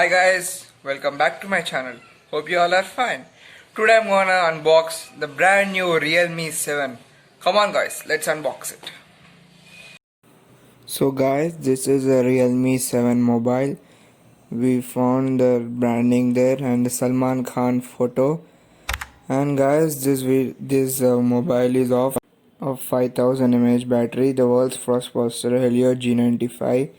Hi guys, welcome back to my channel. Hope you all are fine. Today I'm gonna unbox the brand new Realme 7. Come on guys, let's unbox it. So guys, this is a Realme 7 mobile. We found the branding there and the Salman Khan photo. And guys, this mobile is of 5000 mAh battery, the world's first processor Helio G95.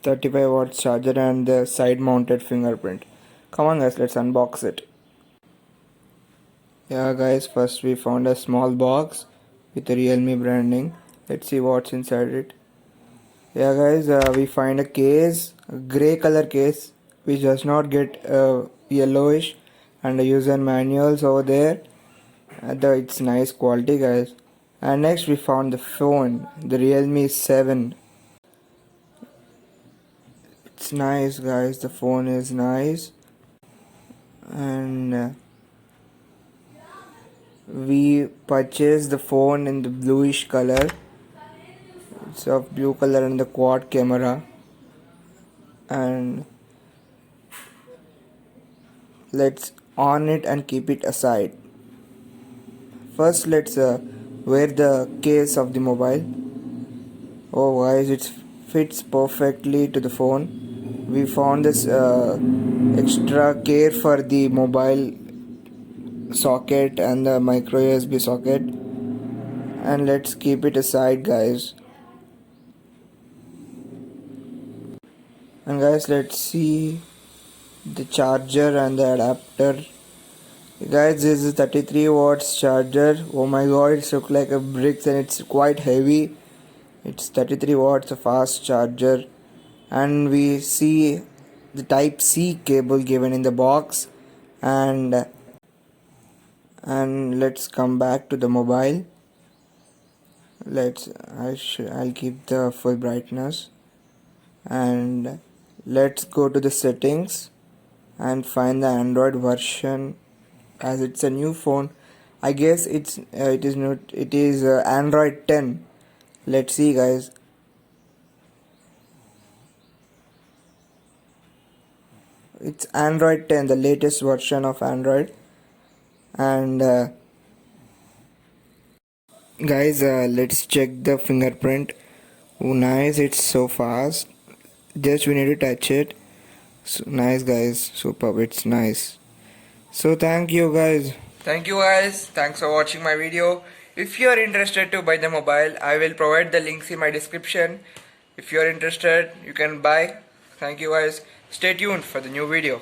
35 watts charger and the side mounted fingerprint. Come on guys, let's unbox it. Yeah guys, first we found a small box with the Realme branding. Let's see what's inside it. Yeah guys, we find a case, a grey color case which does not get yellowish, and the user manuals over there. It's nice quality guys. And next we found the phone, the Realme 7. It's nice guys, the phone is nice. And we purchased the phone in the bluish color. It's of blue color and the quad camera. And let's on it and keep it aside. First let's wear the case of the mobile. Oh guys, it fits perfectly to the phone. We found this extra care for the mobile socket and the micro USB socket, and let's keep it aside guys. And guys, let's see the charger and the adapter. Guys, this is 33 watts charger. Oh my god, it looks like a brick and it's quite heavy. It's 33 watts, a fast charger. And we see the type C cable given in the box. And let's come back to the mobile. I'll keep the full brightness, and let's go to the settings and find the Android version. As it's a new phone, I guess it is Android 10. Let's see guys. It's Android 10, the latest version of Android. And guys, let's check the fingerprint. Oh nice, it's so fast. Just we need to touch it. So nice guys, superb, it's nice. So thank you guys. Thank you guys. Thanks for watching my video. If you are interested to buy the mobile, I will provide the links in my description. If you are interested, you can buy. Thank you guys. Stay tuned for the new video.